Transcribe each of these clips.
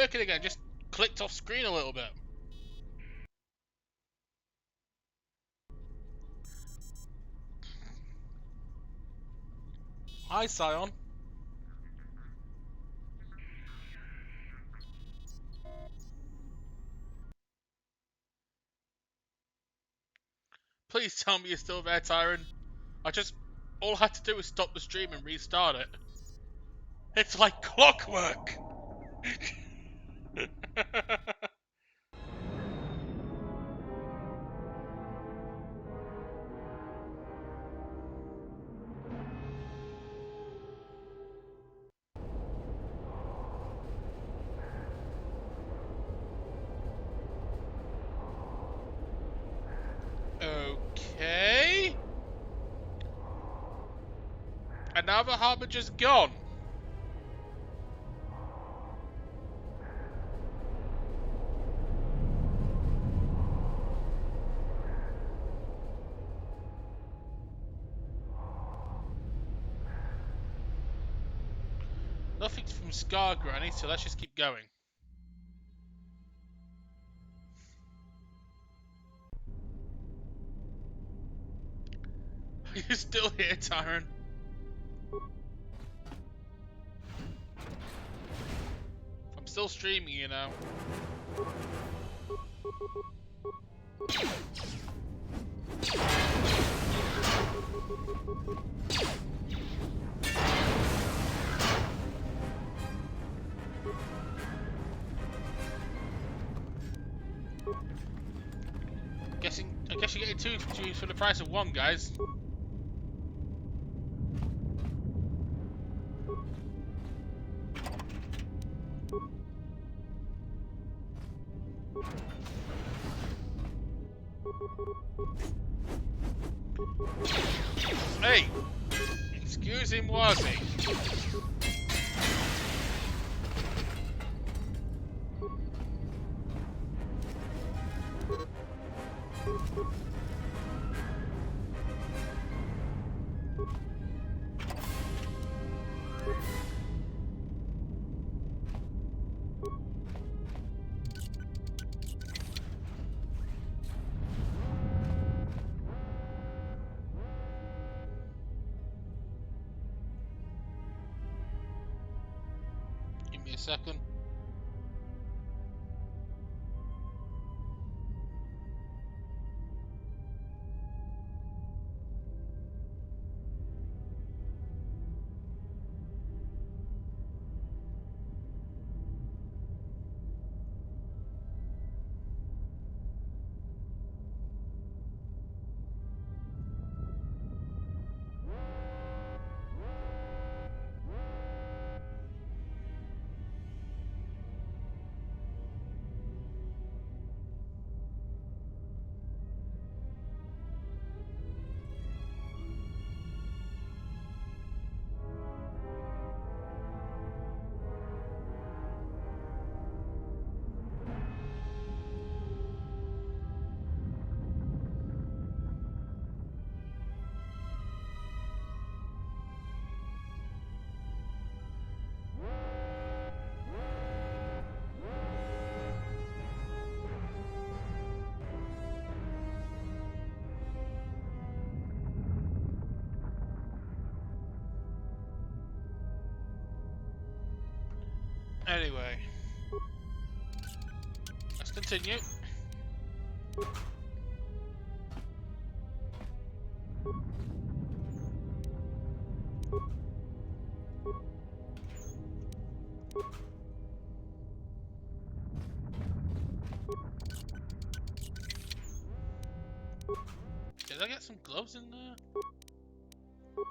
working again. Just clicked off screen a little bit. Hi, Sion. Please tell me you're still there, Tyron. All I had to do was stop the stream and restart it. It's like clockwork! Okay. And now the Harbinger's gone. Nothing's from Scar Granny, so let's just keep going. Are you still here, Tyron? I'm still streaming, you know. I guess you're getting two streams for the price of one, guys. Hey! Excuse him, was he? Give me a second. Anyway, let's continue. Did I get some gloves in there?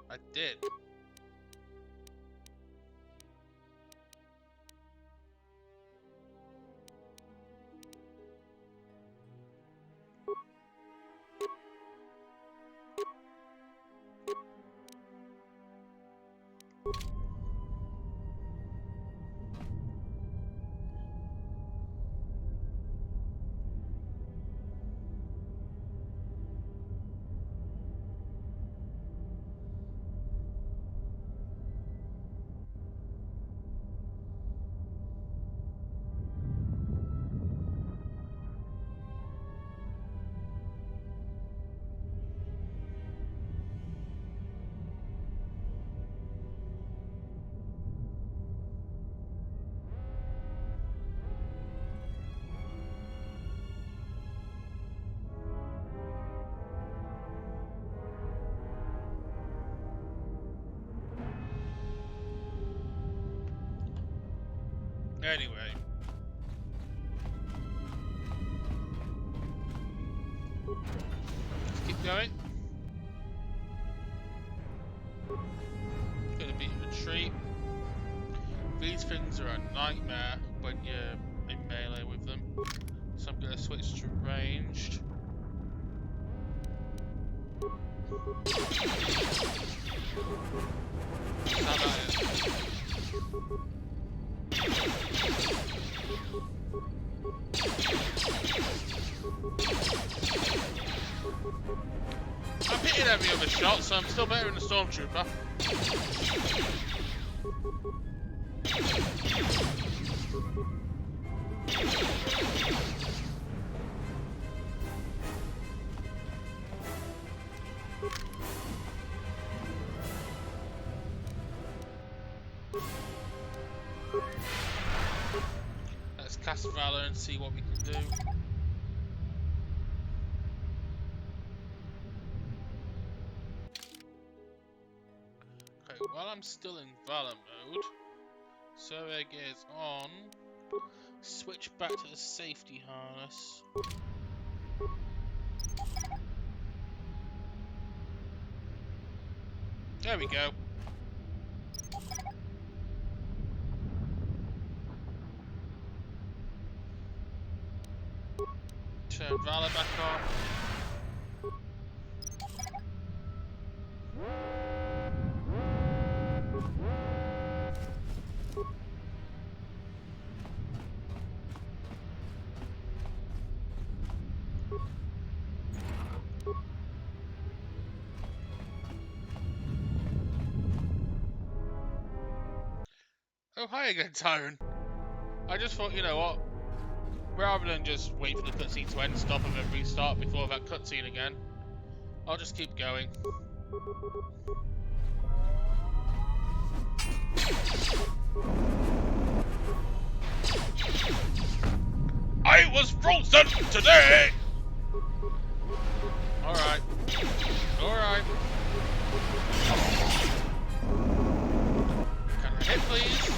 I did. Anyway. Let's keep going. Gonna be a retreat. These things are a nightmare when you're in melee with them. So I'm gonna switch to ranged. How about it? I'm hitting every other shot, so I'm still better than the Stormtrooper. Let's cast Valor and see what we can do. Okay, while I'm still in Valor mode, survey gears on, switch back to the safety harness. There we go. Turn Valor back on. Oh, hi again, Tyrant. I just thought, you know what? Rather than just wait for the cutscene to end, stop and then restart before that cutscene again, I'll just keep going. I was frozen today! Alright. Alright. Can I hit, please?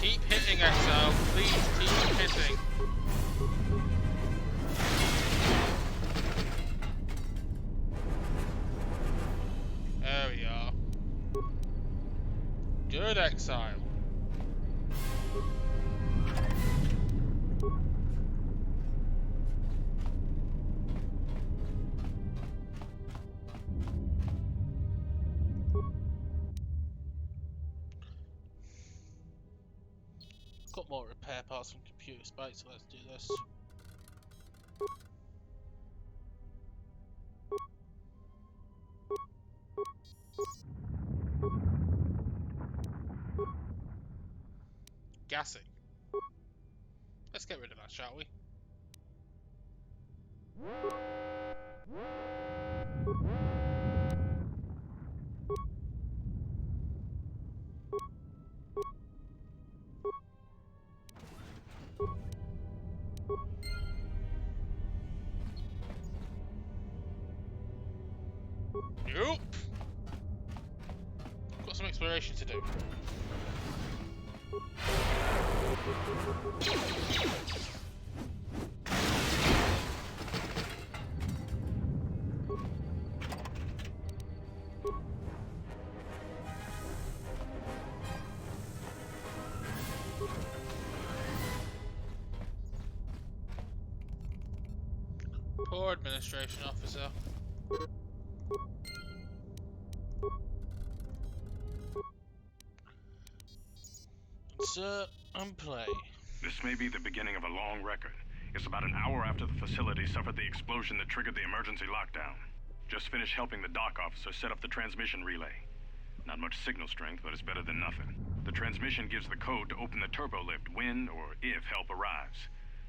Keep hitting, Exile. Please keep hitting. There we are. Good, Exile. Got more repair parts from computer spikes, so let's do this. Gassing. Let's get rid of that, shall we? Nope. Got some exploration to do. Poor administration officer. Insert and play. This may be the beginning of a long record. It's about an hour after the facility suffered the explosion that triggered the emergency lockdown. Just finished helping the dock officer set up the transmission relay. Not much signal strength, but it's better than nothing. The transmission gives the code to open the turbo lift when or if help arrives.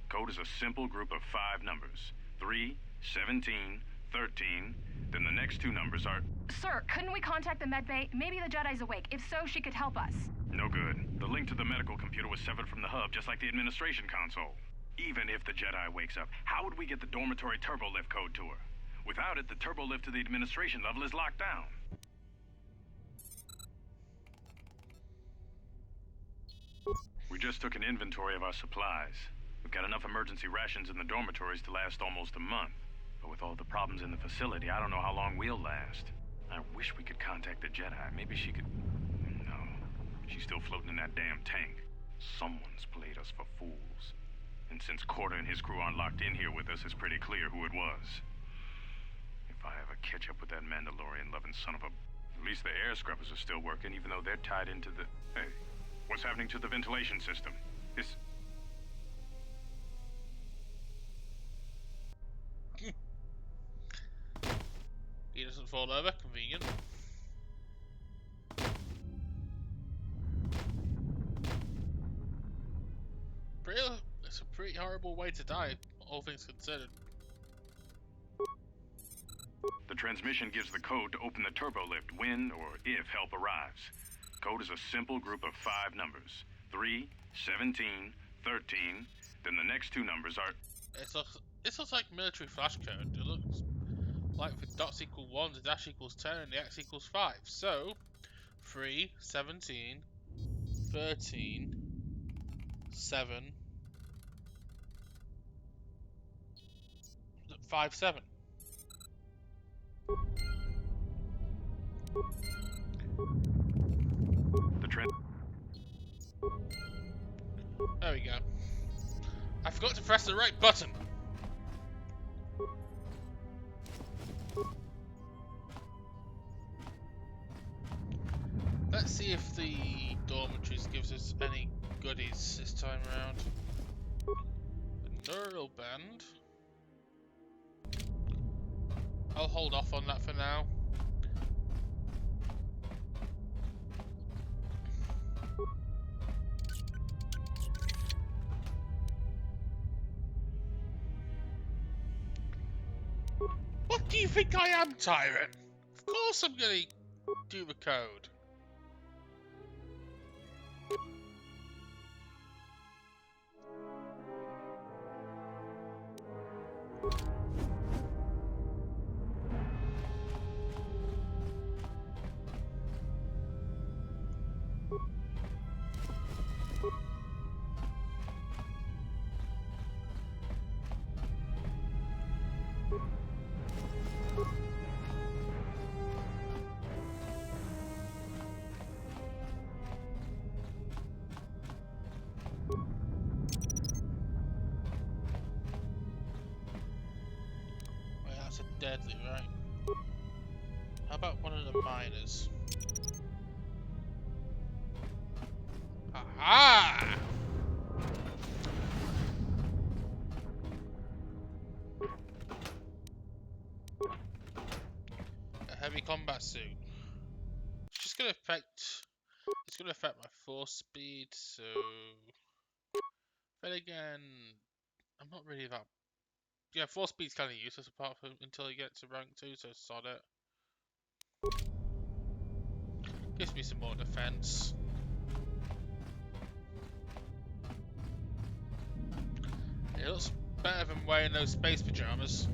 Code is a simple group of 5 numbers. 3, 17, 13, then the next 2 numbers are... Sir, couldn't we contact the medbay? Maybe the Jedi's awake. If so, she could help us. No good. The link to the medical computer was severed from the hub, just like the administration console. Even if the Jedi wakes up, how would we get the dormitory turbolift code to her? Without it, the turbolift to the administration level is locked down. We just took an inventory of our supplies. We've got enough emergency rations in the dormitories to last almost a month. But with all the problems in the facility, I don't know how long we'll last. I wish we could contact the Jedi. Maybe she could... No. She's still floating in that damn tank. Someone's played us for fools. And since Corda and his crew aren't locked in here with us, it's pretty clear who it was. If I ever catch up with that Mandalorian-loving son of a... At least the air scrubbers are still working, even though they're tied into the... Hey, what's happening to the ventilation system? This... He doesn't fall over, convenient. It's a pretty horrible way to die, all things considered. The transmission gives the code to open the turbolift when or if help arrives. Code is a simple group of 5 numbers. 3, 17, 13, then the next 2 numbers are... This looks like military flash code. It looks like the dots equal 1, the dash equals 10, and the x equals 5. So, 3, 17, 13, 7, 5, 7. There we go. I forgot to press the right button. Let's see if the dormitories gives us any goodies this time around. The neural band. I'll hold off on that for now. What do you think I am, Tyrant? Of course I'm gonna do the code. Deadly, right? How about one of the miners? Aha! A heavy combat suit. It's just gonna affect. It's gonna affect my force speed. So, then again, I'm not really that. Yeah, force speed's kind of useless apart from until you get to rank 2, so sod it. Gives me some more defense. It looks better than wearing those space pajamas.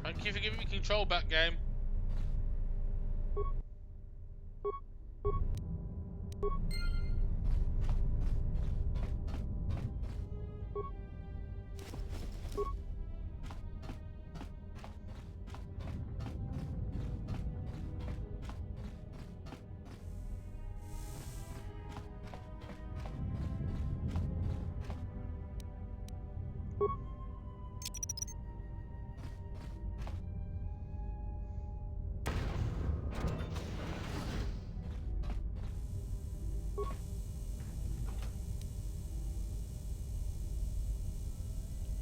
Thank you for giving me control back, game.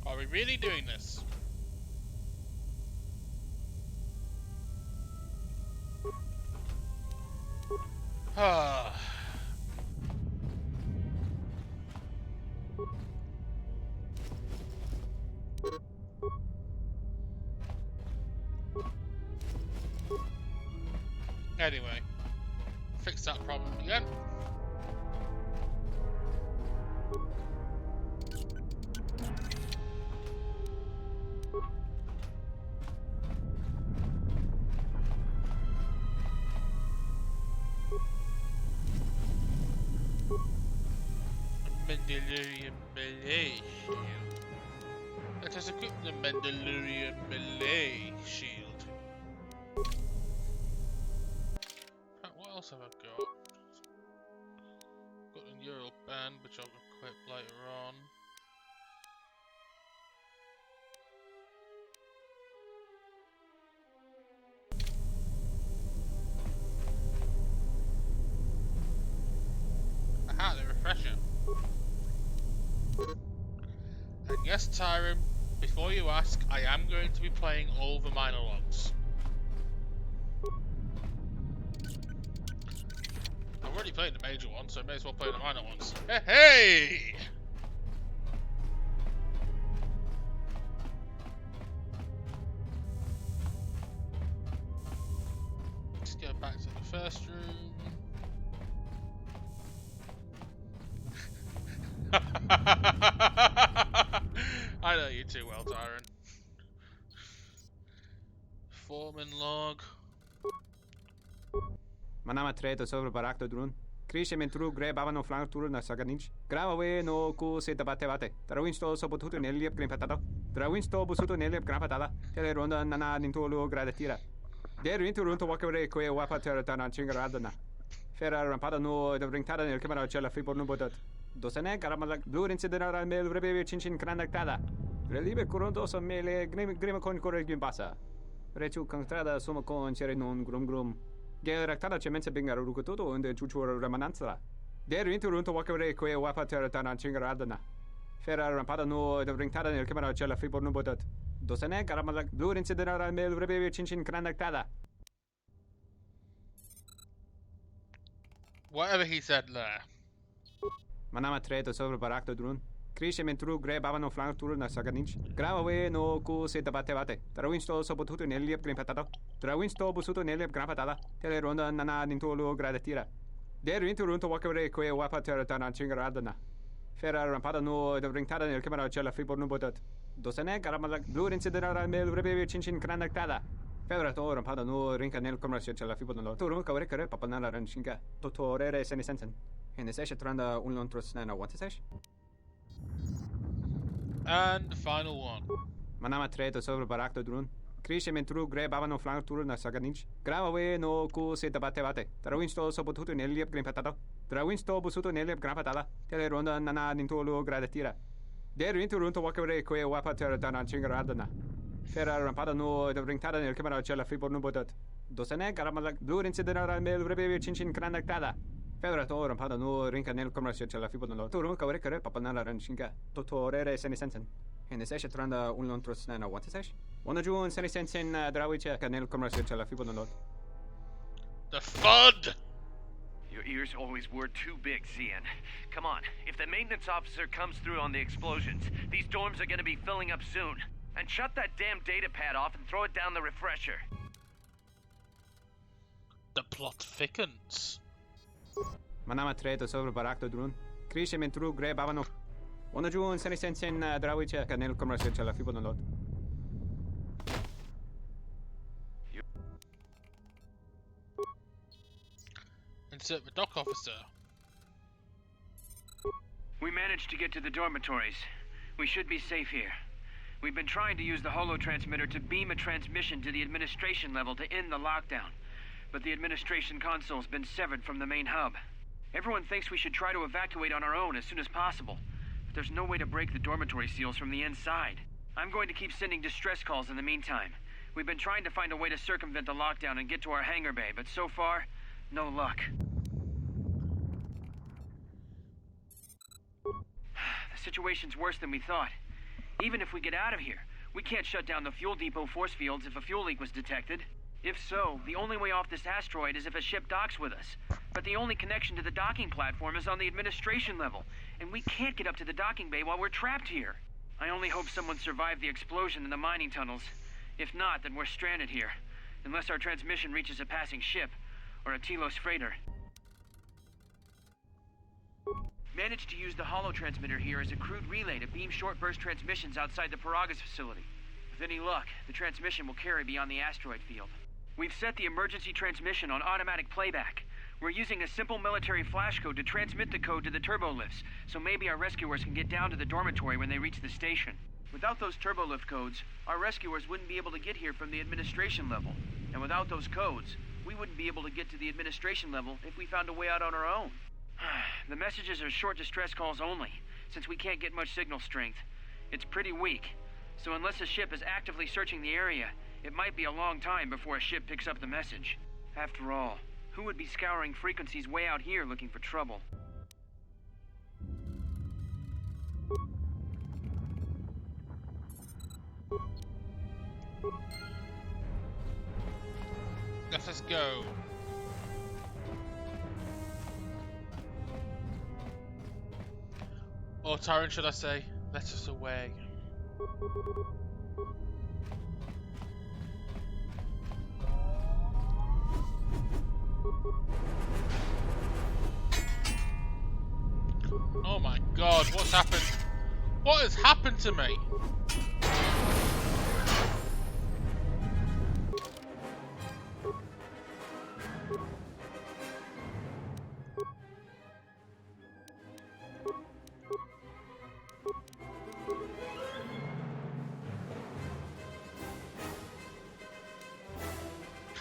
Are we really doing this? Anyway, fix that problem again. Mandalorian melee shield. Let us equip the Mandalorian melee shield. What else have I got? Got a neural band, which I'll equip later on. Aha, the refresher. And yes, Tyron, before you ask, I am going to be playing all the minor logs. I've already played the major ones, so I may as well play the minor ones. Hey! Hey! Let's go back to the first room. I know you too well, Tyron. Foreman log. Manama treto sobre barakto drun. Krishe mentru gre bavano flank tur na saganich. Grave no ku se tabate bate. Trawinsto so potuto neliep green patata. Trawinsto busuto neliep gran patata. Tele ronda nana nintolo gradatira. Der winter runto wakere ko wapa terra chingaradana. Ferra rampada no de ringtada nel camera cella fibor no botat. Dosane caramala blue incident mel rebe chinchin cranactada. Relibe coronto so mele grima con corregim passa. Rechu contrada suma con cere non grum. Geractada cemense binga rukutoto und chuchur remananza. Der winter runto wakere ko wapa terra chingaradana. Ferra rampada no de ringtada nel camera cella fibor no botat. Dosane caramala blue incident mel rebe chinchin cranactada. Whatever he said there. Manama treto sobre barakto drun. Krishe mentru gre bavano flank tur na saganich. Grave no ku se tabate bate. Trawinsto so potuto neliep green patata. Trawinsto busuto neliep gran patata. Tele ronda nana nintolo gradatira. Der winter runto wakere ko wapa terra chingaradana. Ferra rampada no de ringtada nel camera cella fibor no botat. Dosane caramala blue incident mel rebe chinchin cranactada. Ferra to rampada no rinca nel camera cella fibor no. Turu kawre kare papanala ranchinka. Totorere senisensen. En de session tranda unlontros na what is And the final one. Manama treto sobre barakto drun. Krishe mentru gre bavano flank tur na saganich. Grave no ku se tabate bate. Trawinsto so potuto neliep green patata. Trawinsto busuto neliep gran patata. Tele ronda nana nintolo gradatira. Der winter runto wakere ko wapa terra chingaradana. Ferra rampada no de ringtada nel camera cella fibor no botat. Dosane caramala blue incident mel rebe chinchin cranactada. Ferra to rampada no rinca nel camera cella fibor no. Turu kawre kare papanala ranchinka. Totorere senisensen. En de session tranda unlontros na what is Wanna ju senisensen drawiche canel camera cella fibor no. The FUD! Your ears always were too big, CN. Come on, if the maintenance officer comes through on the explosions, these dorms are gonna be filling up soon. And shut that damn data pad off and throw it down the refresher. The plot thickens. Manama treto sobre barakto drun. Krishe mentru gre bavano. Wanna ju senisensen drawiche canel camera cella fibor no. Insert the dock officer. We managed to get to the dormitories. We should be safe here. We've been trying to use the holo transmitter to beam a transmission to the administration level to end the lockdown. But the administration console's been severed from the main hub. Everyone thinks we should try to evacuate on our own as soon as possible. But there's no way to break the dormitory seals from the inside. I'm going to keep sending distress calls in the meantime. We've been trying to find a way to circumvent the lockdown and get to our hangar bay, but so far, no luck. The situation's worse than we thought. Even if we get out of here, we can't shut down the fuel depot force fields if a fuel leak was detected. If so, the only way off this asteroid is if a ship docks with us. but the only connection to the docking platform is on the administration level, and we can't get up to the docking bay while we're trapped here. I only hope someone survived the explosion in the mining tunnels. If not, then we're stranded here, unless our transmission reaches a passing ship, or a Telos freighter. Managed to use the holo-transmitter here as a crude relay to beam short-burst transmissions outside the Paragas facility. With any luck, the transmission will carry beyond the asteroid field. We've set the emergency transmission on automatic playback. We're using a simple military flash code to transmit the code to the turbolifts, so maybe our rescuers can get down to the dormitory when they reach the station. Without those turbolift codes, our rescuers wouldn't be able to get here from the administration level. And without those codes, we wouldn't be able to get to the administration level if we found a way out on our own. The messages are short distress calls only, since we can't get much signal strength. It's pretty weak, so unless a ship is actively searching the area, it might be a long time before a ship picks up the message. After all, who would be scouring frequencies way out here looking for trouble? Let's go. Or Tyrant, should I say? Let us away. Oh my god, what's happened? What has happened to me?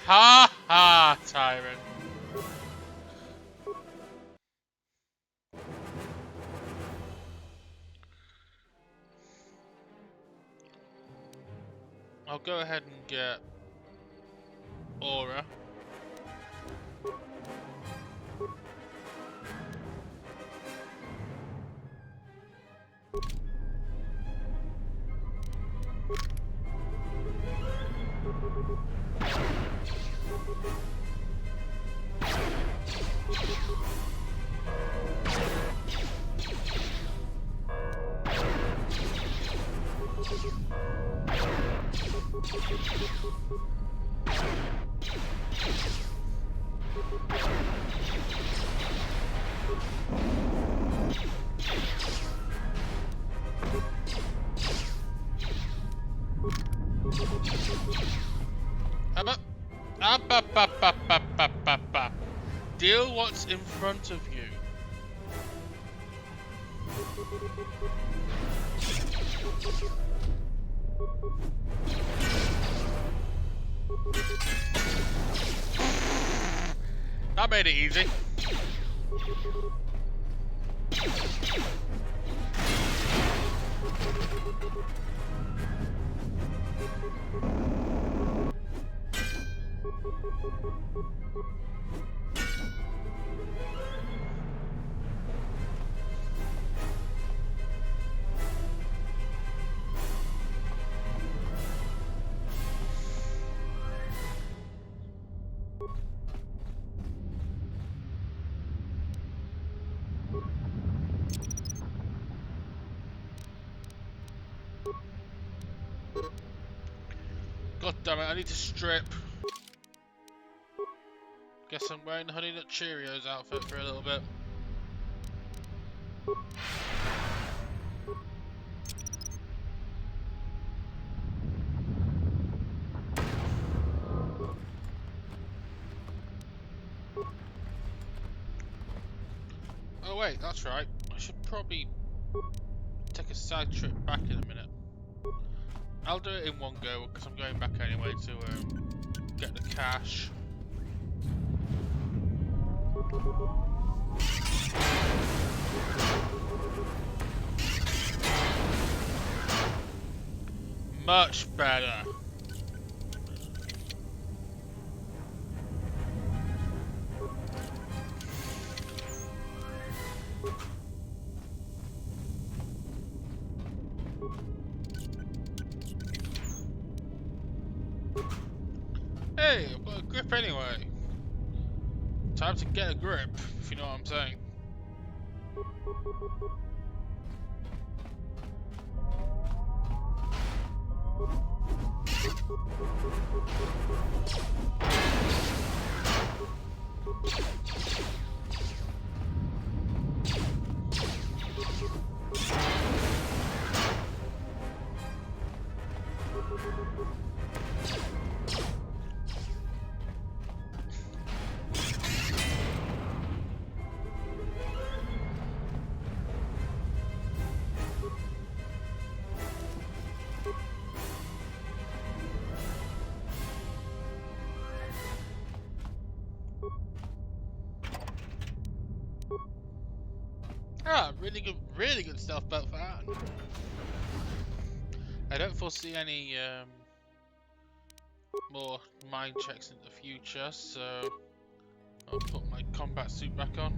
Ha ha, Tyrant. I'll go ahead and get Aura. Deal what's in front of you. That made it easy. God damn it, I need to strip. Guess I'm wearing the Honey Nut Cheerios outfit for a little bit. Oh wait, that's right. I should probably take a side trip back in a minute. I'll do it in one go because I'm going back anyway to get the cash. Much better. Hey, I've got a grip anyway. Time to get a grip, if you know what I'm saying. Ah, really good stealth belt for that. I don't foresee any more mind checks in the future, so I'll put my combat suit back on.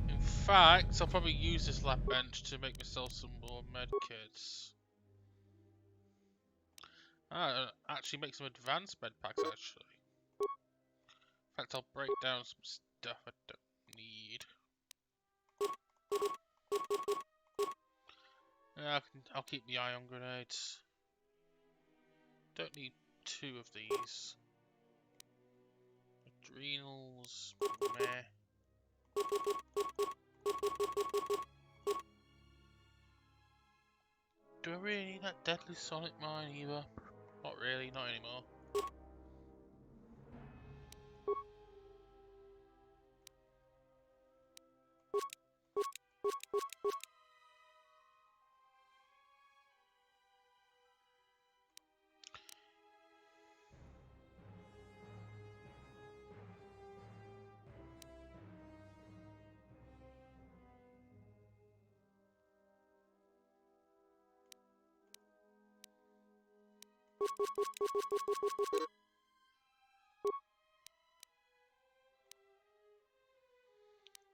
In fact, I'll probably use this lab bench to make myself some more med kits. Actually make some advanced med packs, actually. In fact, I'll break down some stuff I don't need. I'll keep the ion grenades. Don't need 2 of these. Adrenals, meh. Do I really need that deadly sonic mine either? Not really, not anymore.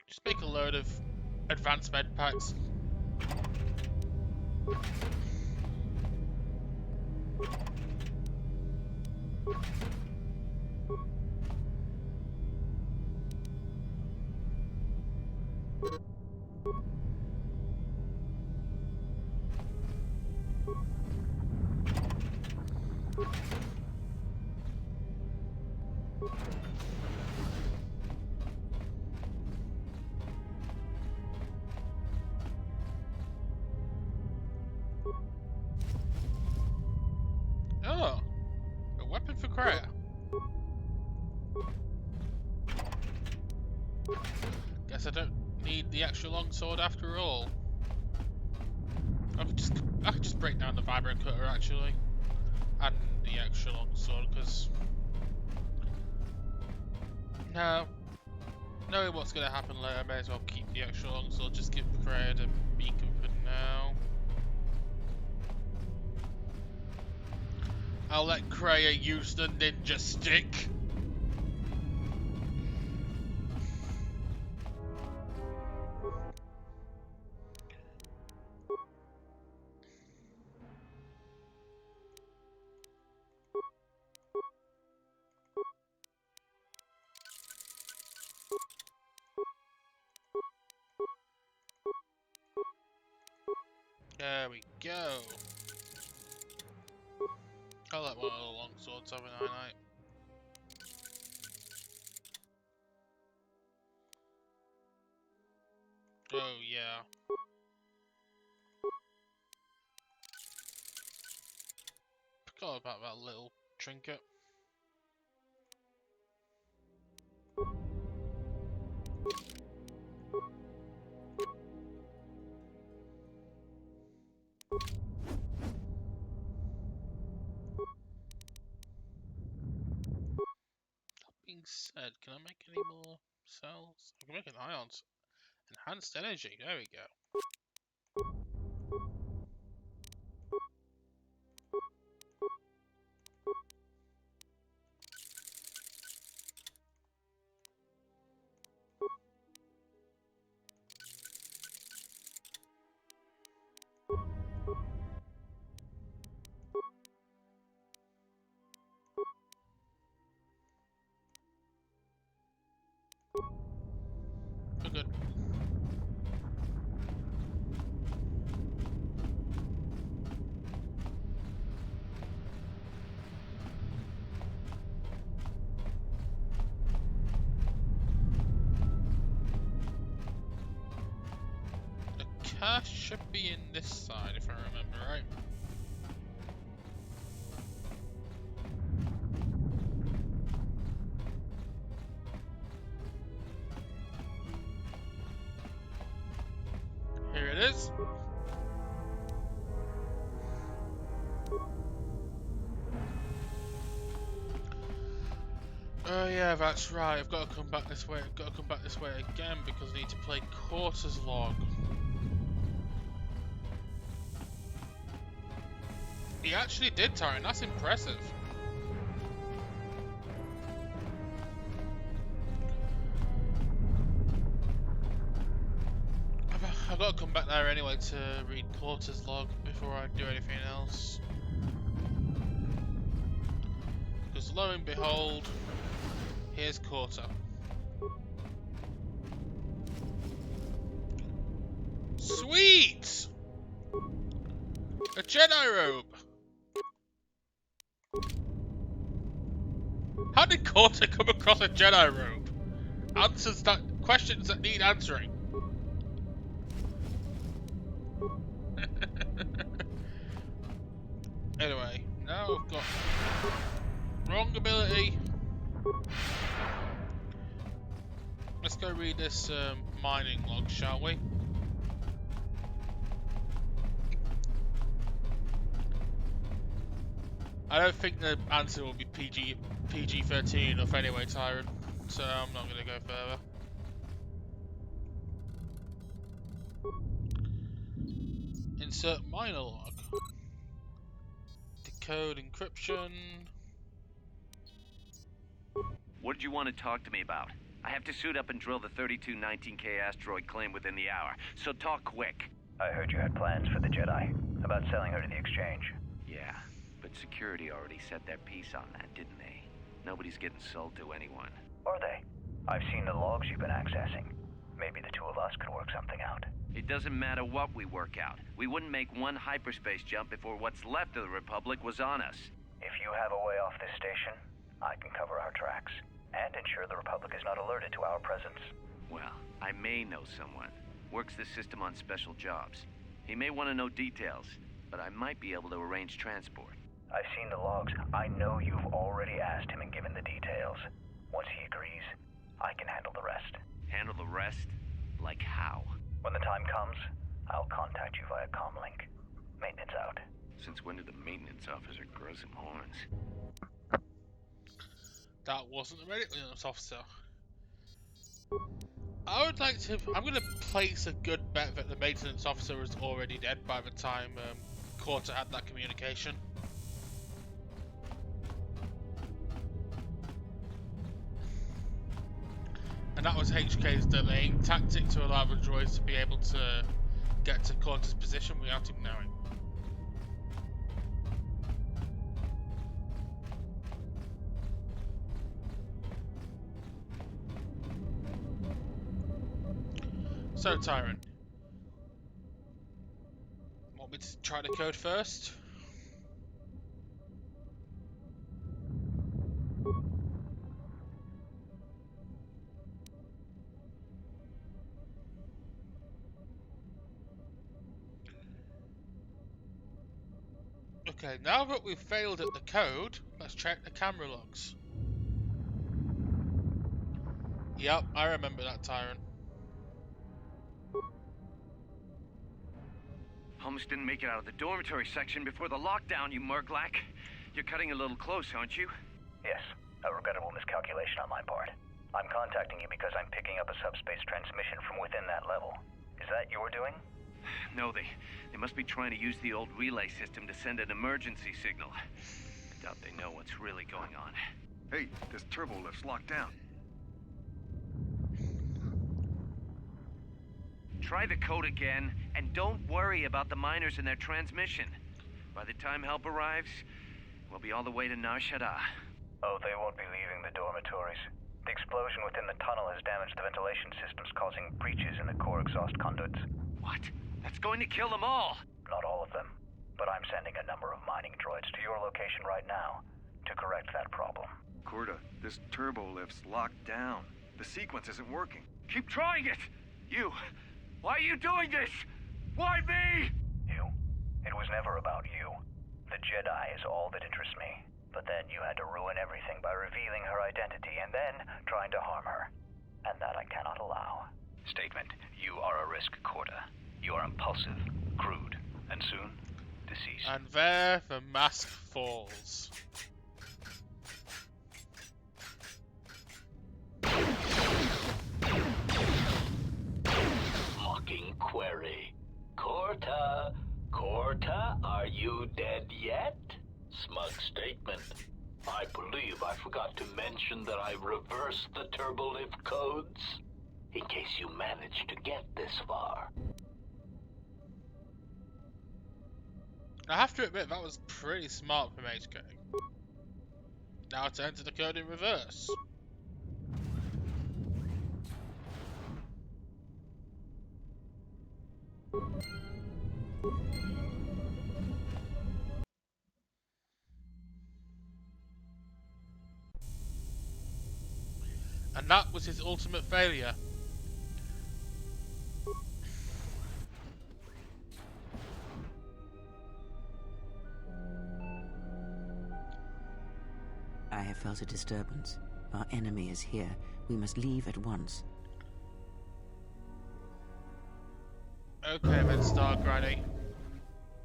Just make a load of advanced med packs. Oh, a weapon for Kreia. Guess I don't need the extra long sword after all. I could just break down the vibro cutter actually, and the extra long sword because no, knowing what's gonna happen later, I may as well keep the extra long sword. Just give Kreia the beacon for now. I'll let Kreia use the ninja stick. There we go. I'll let one of the long swords have a night. Oh yeah. Forgot about that little trinket. That being said, can I make any more cells? I can make an ions. Enhanced energy, there we go. path should be in this side, if I remember right. Here it is. Oh yeah, that's right. I've got to come back this way. I've got to come back this way again because I need to play quarters log. He actually did, Tyron. That's impressive. I've got to come back there anyway to read Porter's log before I do anything else. Because lo and behold, here's Porter. Sweet! A Jedi robe! How did Porter come across a Jedi robe? Questions that need answering. Anyway, now I've got wrong ability. Let's go read this mining log, shall we? I don't think the answer will be PG-13 enough anyway, Tyron. So I'm not going to go further. Insert miner log. Decode encryption. What did you want to talk to me about? I have to suit up and drill the 3219K asteroid claim within the hour, so talk quick. I heard you had plans for the Jedi, about selling her to the exchange. Yeah, but security already set their piece on that, didn't they? Nobody's getting sold to anyone. Are they? I've seen the logs you've been accessing. Maybe the two of us could work something out. It doesn't matter what we work out. We wouldn't make one hyperspace jump before what's left of the Republic was on us. If you have a way off this station, I can cover our tracks, and ensure the Republic is not alerted to our presence. Well, I may know someone. Works the system on special jobs. He may want to know details, but I might be able to arrange transport. I've seen the logs. I know you've already asked him and given the details. Once he agrees, I can handle the rest. Handle the rest? Like how? When the time comes, I'll contact you via comlink. Maintenance out. Since when did the maintenance officer grow some horns? That wasn't the maintenance officer. I'm going to place a good bet that the maintenance officer was already dead by the time Quarter had that communication. And that was HK's delaying tactic to allow the droids to be able to get to Quarter's position without him knowing. So, Tyron, want me to try the code first? Okay, now that we've failed at the code, let's check the camera logs. Yep, I remember that, Tyron. Almost didn't make it out of the dormitory section before the lockdown, you murglak. You're cutting a little close, aren't you? Yes, a regrettable miscalculation on my part. I'm contacting you because I'm picking up a subspace transmission from within that level. Is that your doing? No, they must be trying to use the old relay system to send an emergency signal. I doubt they know what's really going on. Hey, this turbo lift's locked down. Try the code again, and don't worry about the miners and their transmission. By the time help arrives, we'll be all the way to Nar Shaddaa. Oh, they won't be leaving the dormitories. The explosion within the tunnel has damaged the ventilation systems, causing breaches in the core exhaust conduits. What? That's going to kill them all! Not all of them, but I'm sending a number of mining droids to your location right now to correct that problem. Corda, this turbo lift's locked down. The sequence isn't working. Keep trying it! You! Why are you doing this? Why me? You. It was never about you. The Jedi is all that interests me. But then you had to ruin everything by revealing her identity and then trying to harm her. And that I cannot allow. Statement. You are a risk, Corda. You are impulsive, crude, and soon, deceased. And there the mask falls. Mocking query. Corta, are you dead yet? Smug statement. I believe I forgot to mention that I reversed the turbolift codes, in case you managed to get this far. I have to admit, that was pretty smart from HK. Now to enter the code in reverse. And that was his ultimate failure. I have felt a disturbance. Our enemy is here. We must leave at once. Okay then, Star Granny.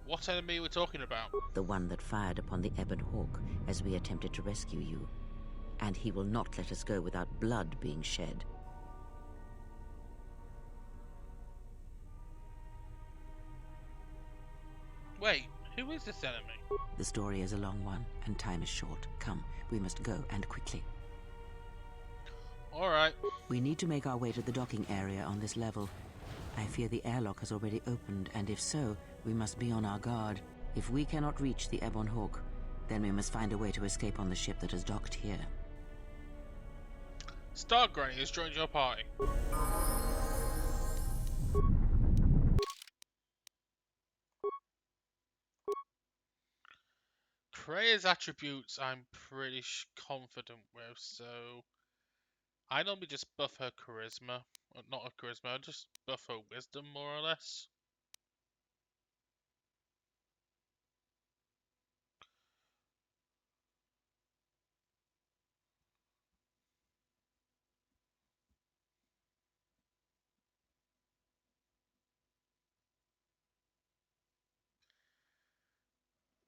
What enemy are we talking about? The one that fired upon the Ebon Hawk as we attempted to rescue you. And he will not let us go without blood being shed. Wait, who is this enemy? The story is a long one, and time is short. Come, we must go, and quickly. Alright. We need to make our way to the docking area on this level. I fear the airlock has already opened, and if so, we must be on our guard. If we cannot reach the Ebon Hawk, then we must find a way to escape on the ship that has docked here. Star Granny has joined your party. Krea's attributes I'm pretty confident with, so I normally just buff her charisma. Not her charisma, I just buff her wisdom more or less.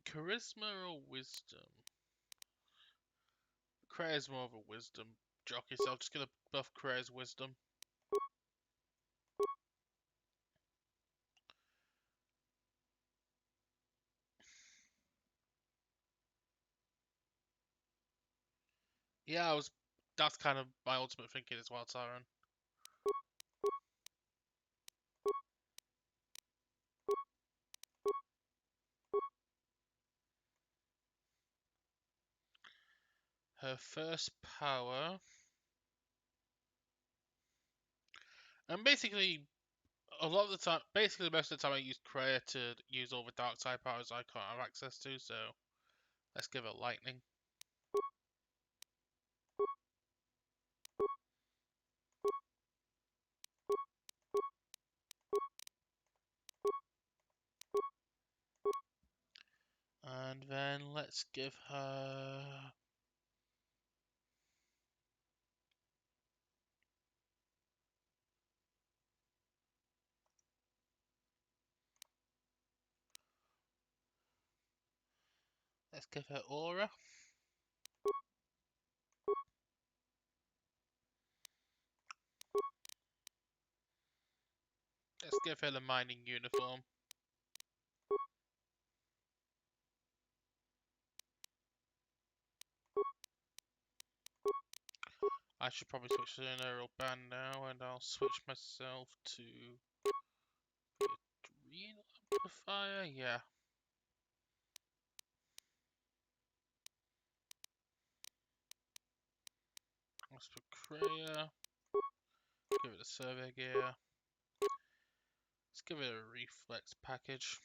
Charisma or wisdom? Krea's more of a wisdom jockey, so I'm just gonna buff Krea's wisdom. Yeah, that's kind of my ultimate thinking as well, Tyron. Her first power. And basically, a lot of the time, basically most of the time I use Krea to use all the dark side powers I can't have access to, so let's give it lightning. And then let's give her... Let's give her Aura. Let's give her the mining uniform. I should probably switch to an aerial band now, and I'll switch myself to Green Amplifier. Yeah. Let's put Krea. Give it a survey gear. Let's give it a reflex package.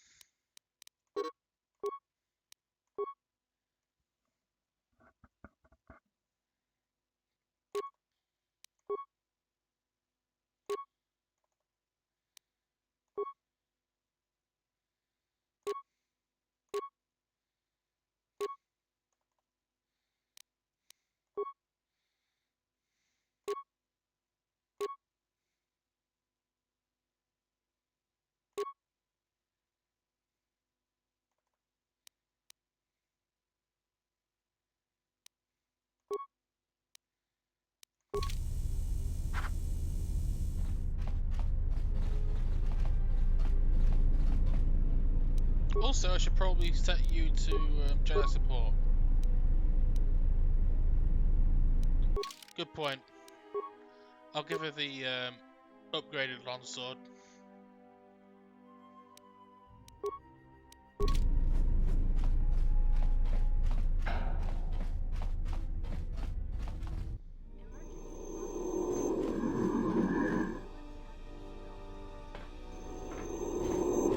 Also, I should probably set you to Jedi support. Good point. I'll give her the upgraded longsword.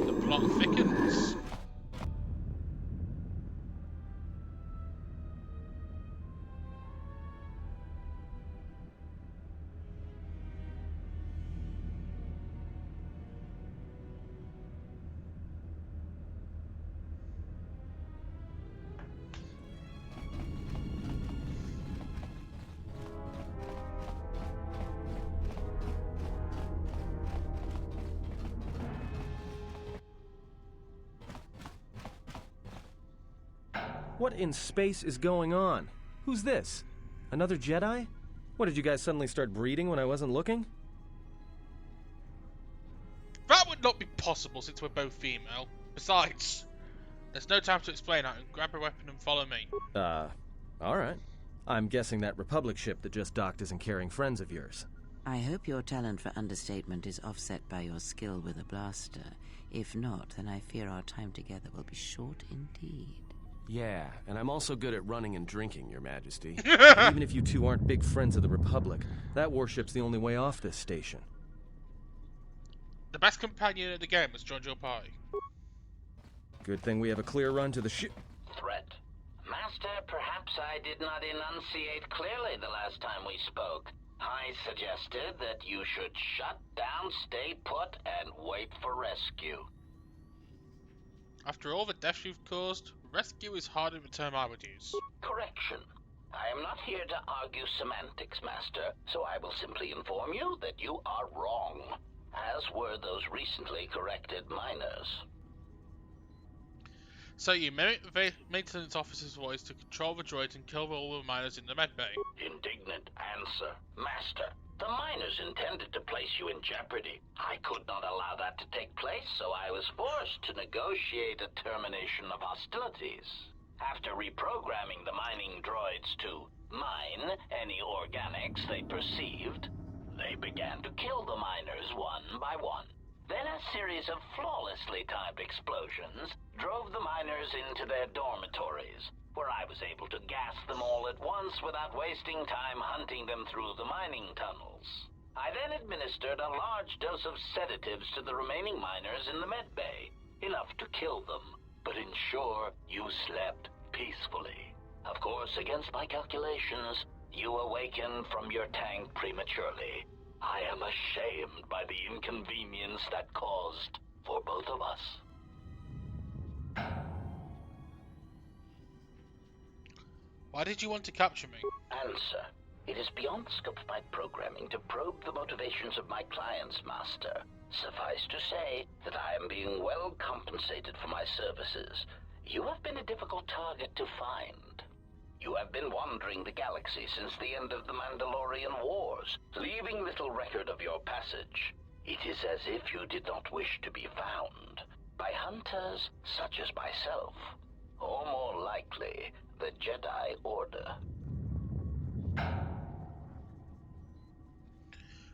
The plot thickens. What in space is going on? Who's this? Another Jedi? What, did you guys suddenly start breeding when I wasn't looking? That would not be possible since we're both female. Besides, there's no time to explain that. Grab a weapon and follow me. Alright. I'm guessing that Republic ship that just docked isn't carrying friends of yours. I hope your talent for understatement is offset by your skill with a blaster. If not, then I fear our time together will be short indeed. Yeah, and I'm also good at running and drinking, Your Majesty. And even if you two aren't big friends of the Republic, that warship's the only way off this station. The best companion in the game has joined your party. Good thing we have a clear run to the ship. Threat. Master, perhaps I did not enunciate clearly the last time we spoke. I suggested that you should shut down, stay put, and wait for rescue. After all the deaths you've caused, rescue is hardly the term I would use. Correction. I am not here to argue semantics, Master, so I will simply inform you that you are wrong, as were those recently corrected miners. So you mimic the maintenance officer's voice to control the droids and kill all the miners in the medbay. Indignant answer. Master, the miners intended to place you in jeopardy. I could not allow that to take place, so I was forced to negotiate a termination of hostilities. After reprogramming the mining droids to mine any organics they perceived, they began to kill the miners one by one. Then a series of flawlessly timed explosions drove the miners into their dormitories, where I was able to gas them all at once without wasting time hunting them through the mining tunnels. I then administered a large dose of sedatives to the remaining miners in the medbay, enough to kill them, but ensure you slept peacefully. Of course, against my calculations, you awakened from your tank prematurely. I am ashamed by the inconvenience that caused for both of us. Why did you want to capture me? Answer. It is beyond the scope of my programming to probe the motivations of my clients, Master. Suffice to say that I am being well compensated for my services. You have been a difficult target to find. You have been wandering the galaxy since the end of the Mandalorian Wars, leaving little record of your passage. It is as if you did not wish to be found by hunters such as myself, or more likely, the Jedi Order.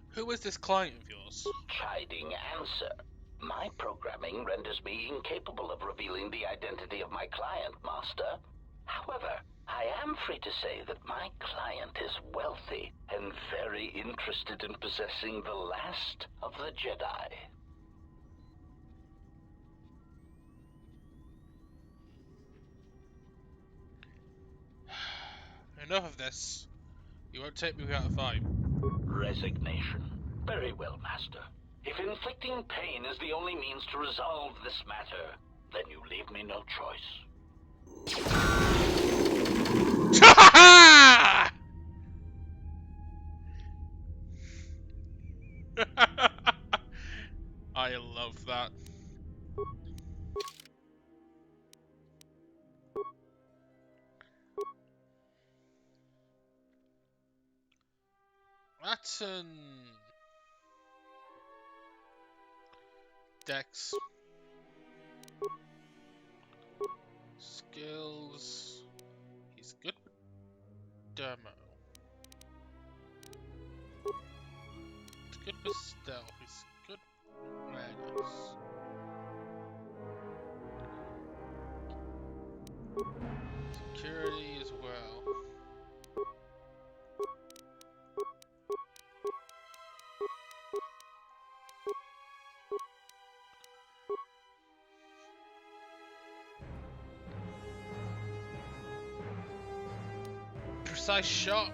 Who is this client of yours? Chiding answer. My programming renders me incapable of revealing the identity of my client, Master. However, I am free to say that my client is wealthy and very interested in possessing the last of the Jedi. Enough of this. You won't take me without a fight. Resignation. Very well, Master. If inflicting pain is the only means to resolve this matter, then you leave me no choice. I love that. That's Dex. skills. He's good with demo. He's good with stealth. He's good with awareness. Security as well. Precise shot.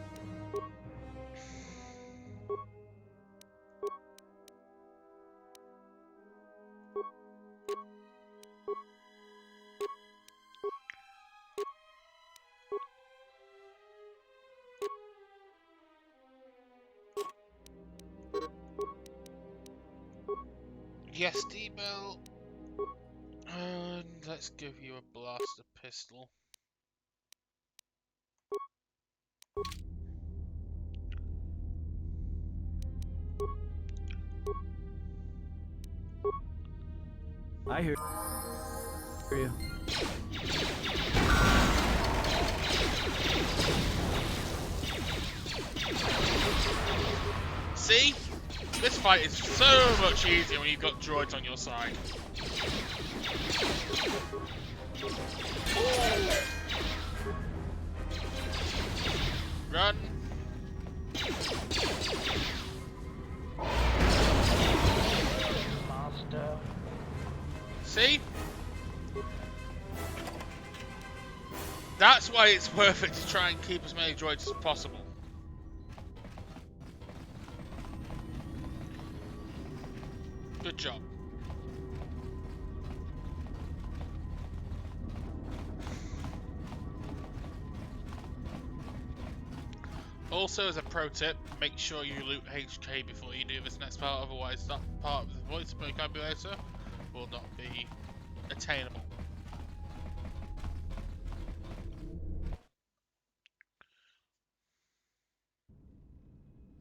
Yes, D-Bell. And let's give you a blaster pistol. I hear you. See? This fight is so much easier when you've got droids on your side. Run. Master. See? That's why it's worth it to try and keep as many droids as possible. Good job. Also, as a pro tip, make sure you loot HK before you do this next part, otherwise that part of the voice vocabulary will not be attainable.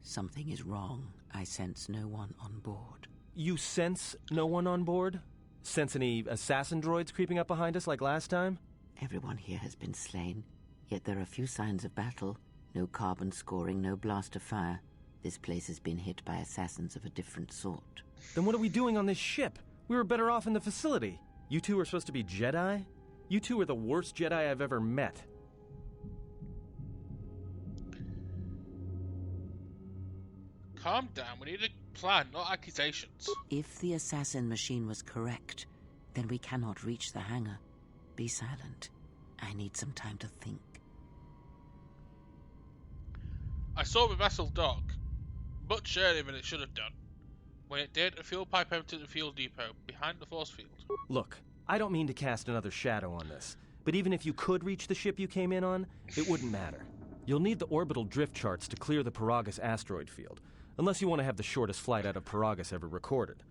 Something is wrong. I sense no one on board. You sense no one on board? Sense any assassin droids creeping up behind us like last time? Everyone here has been slain, yet there are few signs of battle. No carbon scoring, no blaster fire. This place has been hit by assassins of a different sort. Then what are we doing on this ship? We were better off in the facility. You two are supposed to be Jedi? You two are the worst Jedi I've ever met. Calm down, we need a plan, not accusations. If the assassin machine was correct, then we cannot reach the hangar. Be silent. I need some time to think. I saw the vessel dock much earlier than it should have done. When it did, a fuel pipe emptied the fuel depot behind the force field. Look, I don't mean to cast another shadow on this, but even if you could reach the ship you came in on, it wouldn't matter. You'll need the orbital drift charts to clear the Paragus asteroid field, unless you want to have the shortest flight out of Paragus ever recorded.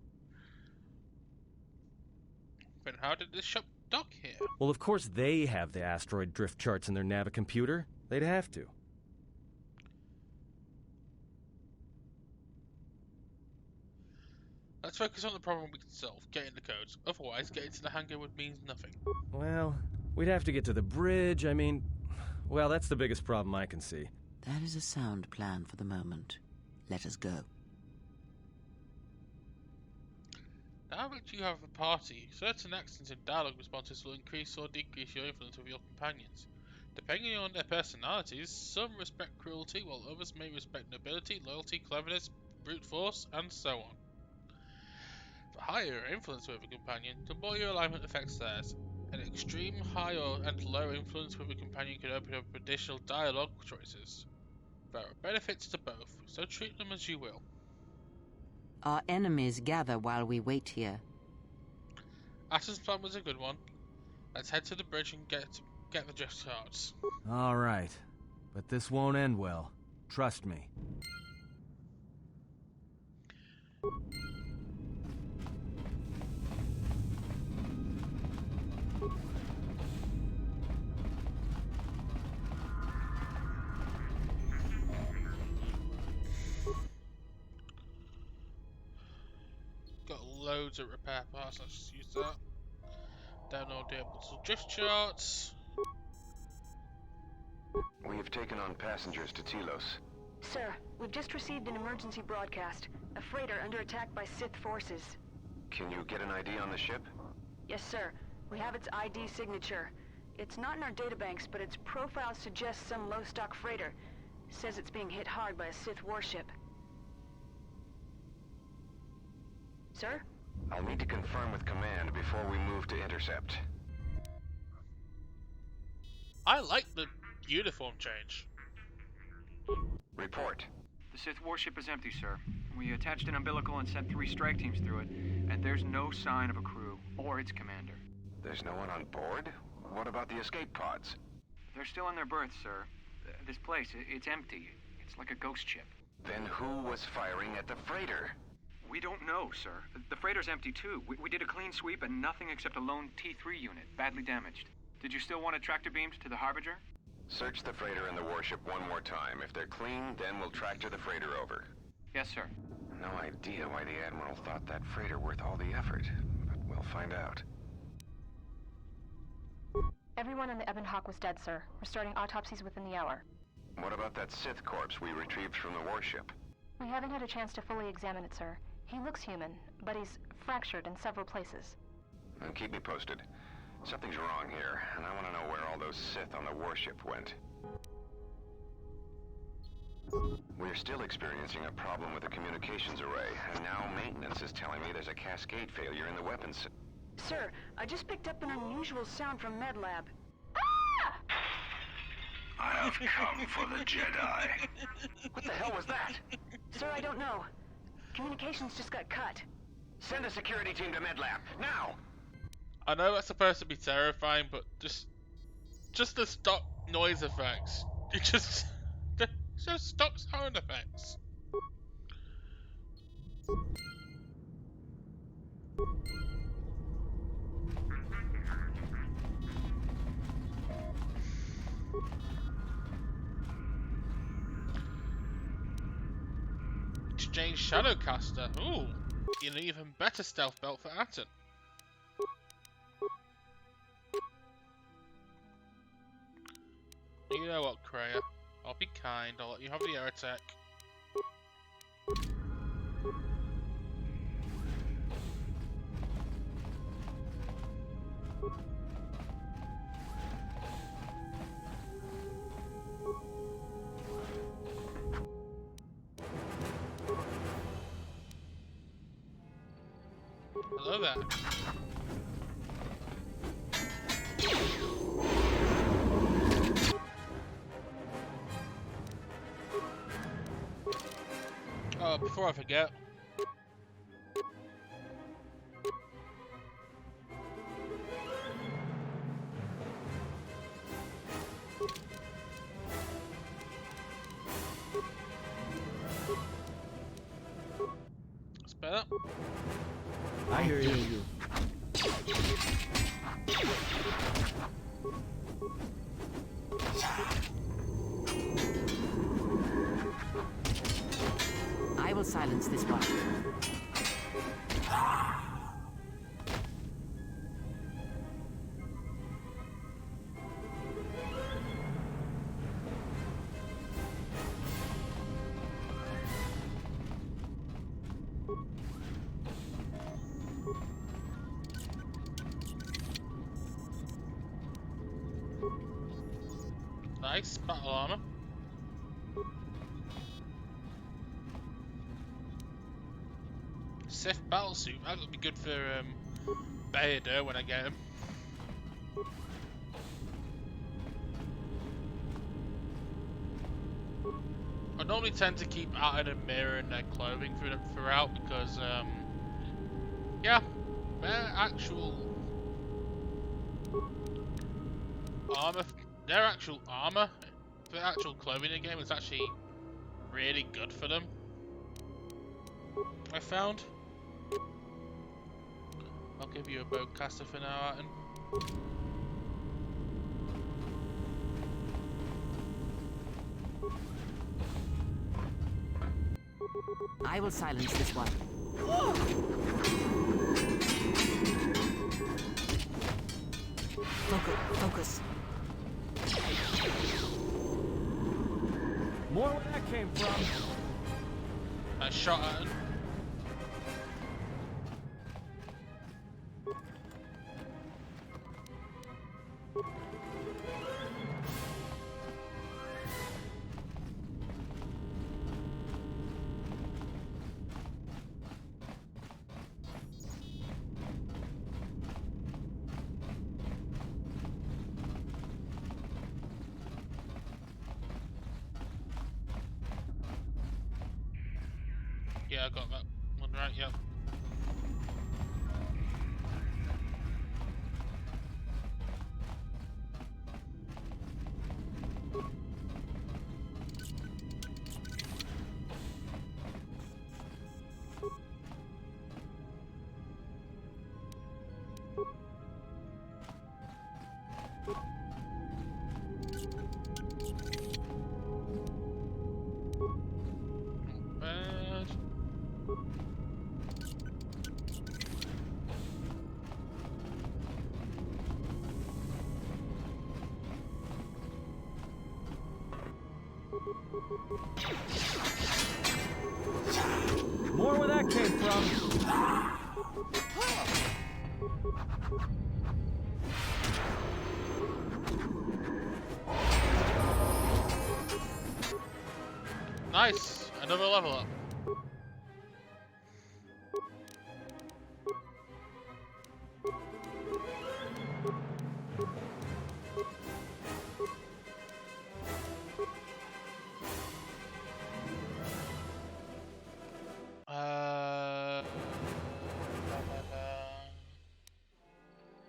Then how did this ship dock here? Well, of course they have the asteroid drift charts in their Navicomputer. They'd have to. Let's focus on the problem we can solve, getting the codes. Otherwise, getting to the hangar would mean nothing. Well, we'd have to get to the bridge. I mean, well, that's the biggest problem I can see. That is a sound plan for the moment. Let us go. Now that you have a party, certain accents and dialogue responses will increase or decrease your influence with your companions. Depending on their personalities, some respect cruelty, while others may respect nobility, loyalty, cleverness, brute force, and so on. The higher your influence with a companion, the more your alignment affects theirs. An extreme high and low influence with a companion can open up additional dialogue choices. There are benefits to both, so treat them as you will. Our enemies gather while we wait here. Atten's plan was a good one. Let's head to the bridge and get the drift charts. All right, but this won't end well. Trust me. Got loads of repair parts, let's just use that. Download the orbital drift charts. taken on passengers to Telos? Sir, we've just received an emergency broadcast. A freighter under attack by Sith forces. Can you get an ID on the ship? Yes, sir. We have its ID signature. It's not in our databanks, but its profile suggests some low-stock freighter. Says it's being hit hard by a Sith warship. Sir? I'll need to confirm with command before we move to intercept. I like the uniform change. Report. The Sith warship is empty, sir. We attached an umbilical and sent 3 strike teams through it, and there's no sign of a crew or its commander. There's no one on board? What about the escape pods? They're still in their berths, sir. This place, it's empty. It's like a ghost ship. Then who was firing at the freighter? We don't know, sir. The freighter's empty, too. We did a clean sweep and nothing except a lone T3 unit, badly damaged. Did you still want tractor beams to the Harbinger? Search the freighter and the warship one more time. If they're clean, then we'll tractor the freighter over. Yes, sir. No idea why the Admiral thought that freighter worth all the effort, but we'll find out. Everyone on the Ebon Hawk was dead, sir. We're starting autopsies within the hour. What about that Sith corpse we retrieved from the warship? We haven't had a chance to fully examine it, sir. He looks human, but he's fractured in several places. Then keep me posted. Something's wrong here, and I want to know where all those Sith on the warship went. We're still experiencing a problem with the communications array, and now maintenance is telling me there's a cascade failure in the weapons. Sir, I just picked up an unusual sound from MedLab. I have come for the Jedi. What the hell was that? Sir, I don't know. Communications just got cut. Send a security team to MedLab, now! I know that's supposed to be terrifying, but just the stock noise effects. It just stock sound effects. Exchange Shadowcaster. Ooh, an even better stealth belt for Atten. You know what, Kreia? I'll be kind. I'll let you have the air attack. Hello there. Oh, before I forget. It's better. I hear you. I will silence this one. Nice battle armor. Sith battle suit. That'll be good for Vader when I get him. I normally tend to keep Atten and Mira in their clothing throughout because yeah, their actual armor for the actual clothing in the game is actually really good for them. I found. I'll give you a bowcaster for now, Atten. I will silence this one. Focus. More where that came from. I shot at him. Yeah, I got that one right, yep. More where that came from. Nice! Another level up.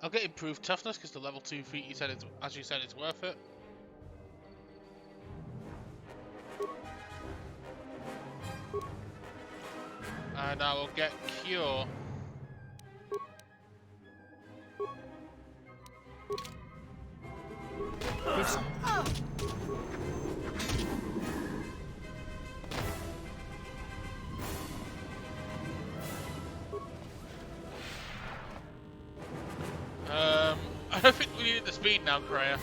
I'll get improved toughness because the level 2 feat you said it's, as you said, it's worth it. And I will get cure. I don't think we need the speed now, Kreia.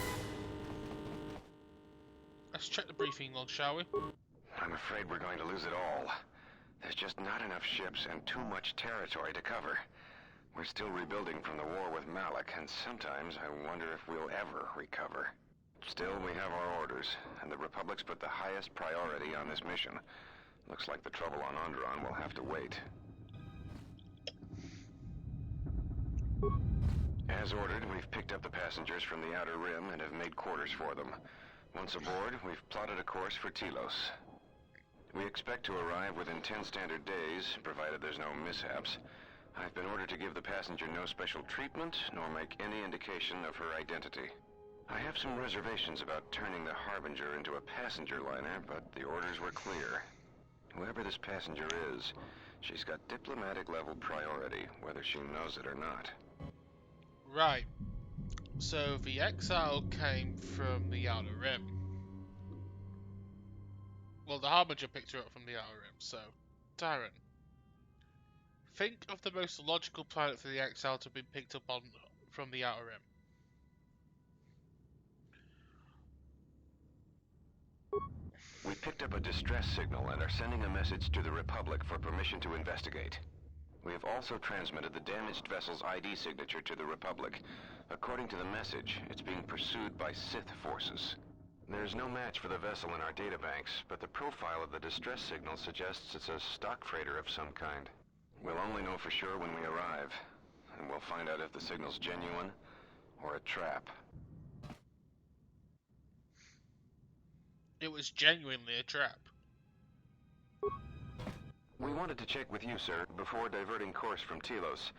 Let's check the briefing log, shall we? I'm afraid we're going to lose it all. There's just not enough ships and too much territory to cover. We're still rebuilding from the war with Malak, and sometimes I wonder if we'll ever recover. Still, we have our orders, and the Republic's put the highest priority on this mission. Looks like the trouble on Onderon will have to wait. As ordered, we've picked up the passengers from the Outer Rim and have made quarters for them. Once aboard, we've plotted a course for Telos. We expect to arrive within 10 standard days, provided there's no mishaps. I've been ordered to give the passenger no special treatment, nor make any indication of her identity. I have some reservations about turning the Harbinger into a passenger liner, but the orders were clear. Whoever this passenger is, she's got diplomatic level priority, whether she knows it or not. Right. So the Exile came from the Outer Rim. Well, the Harbinger picked her up from the Outer Rim, so... Darren. Think of the most logical planet for the Exile to be picked up on from the Outer Rim. We picked up a distress signal and are sending a message to the Republic for permission to investigate. We have also transmitted the damaged vessel's ID signature to the Republic. According to the message, it's being pursued by Sith forces. There's no match for the vessel in our databanks, but the profile of the distress signal suggests it's a stock freighter of some kind. We'll only know for sure when we arrive, and we'll find out if the signal's genuine or a trap. It was genuinely a trap. We wanted to check with you, sir, before diverting course from Telos.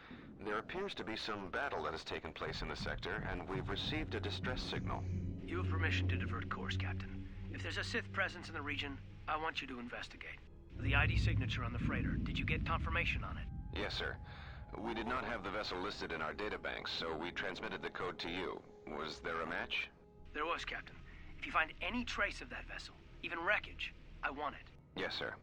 There appears to be some battle that has taken place in the sector, and we've received a distress signal. You have permission to divert course, Captain. If there's a Sith presence in the region, I want you to investigate. The ID signature on the freighter, did you get confirmation on it? Yes, sir. We did not have the vessel listed in our databanks, so we transmitted the code to you. Was there a match? There was, Captain. If you find any trace of that vessel, even wreckage, I want it. Yes, sir.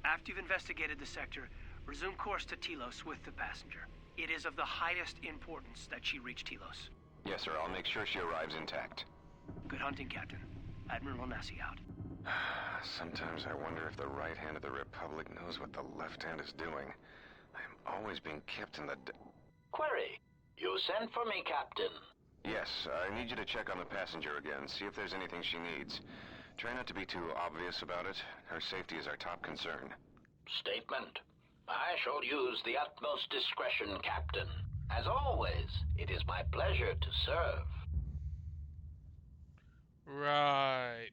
After you've investigated the sector, resume course to Telos with the passenger. It is of the highest importance that she reach Telos. Yes, sir. I'll make sure she arrives intact. Good hunting, Captain. Admiral Onasi out. Sometimes I wonder if the right hand of the Republic knows what the left hand is doing. I'm always being kept in the... Query. You sent for me, Captain. Yes, I need you to check on the passenger again, see if there's anything she needs. Try not to be too obvious about it. Her safety is our top concern. Statement. I shall use the utmost discretion, Captain. As always, it is my pleasure to serve. Right.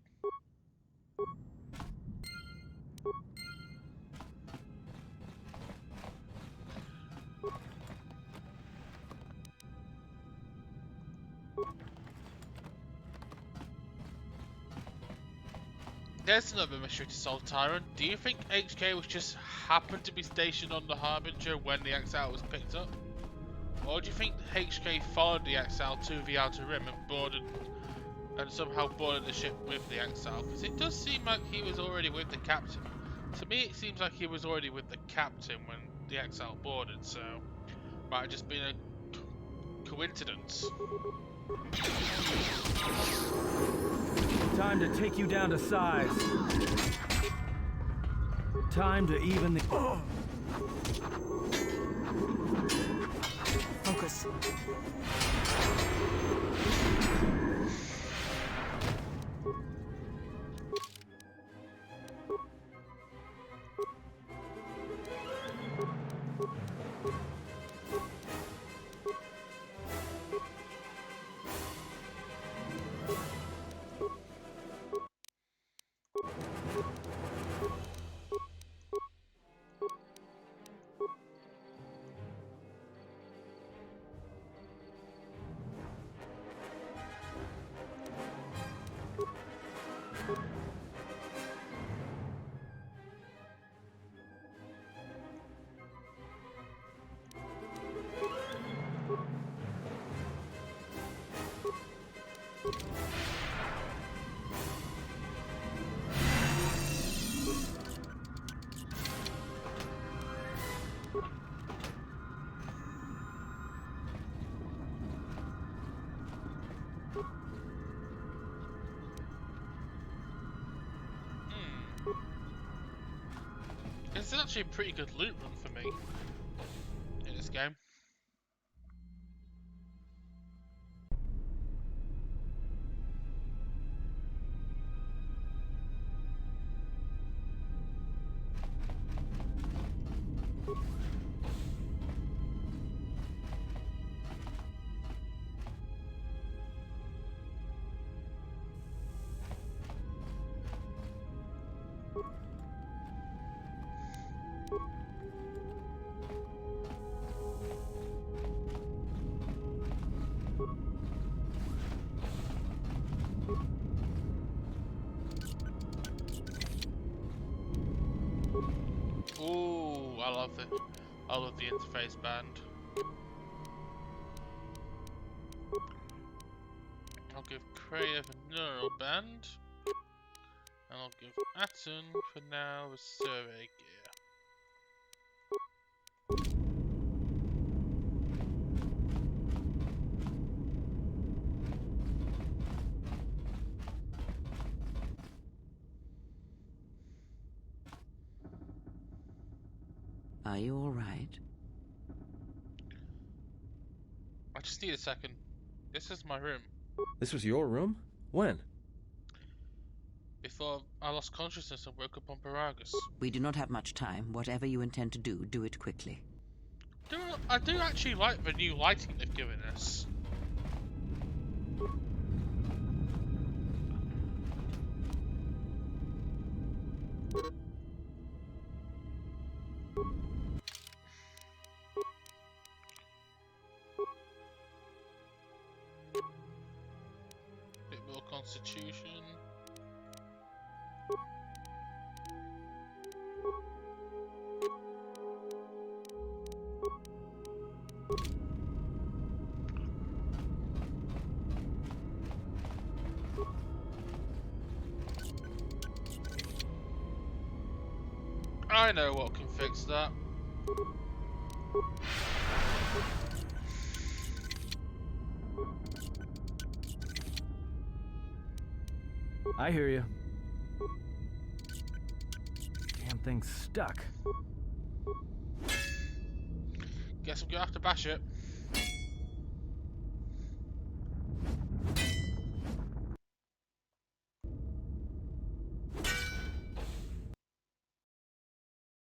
There's another mystery to solve, Tyron. Do you think HK was just happened to be stationed on the Harbinger when the Exile was picked up? Or do you think HK followed the Exile to the Outer Rim and somehow boarded the ship with the Exile? Because it does seem like he was already with the Captain. To me, it seems like he was already with the Captain when the Exile boarded, so might have just been a coincidence. Time to take you down to size. Time to even the... Focus. This is actually a pretty good loot run for me in this game. Ooh, I love the interface band. I'll give Kreia the neural band, and I'll give Atten for now the survey gear. Are you all right? I just need a second. This is my room. This was your room? When? Before I lost consciousness and woke up on Paragus. We do not have much time. Whatever you intend to do, do it quickly. I do actually like the new lighting they've given us. Bit more constitution. I know what can fix that. I hear you. thing's stuck. Guess I'm gonna have to bash it.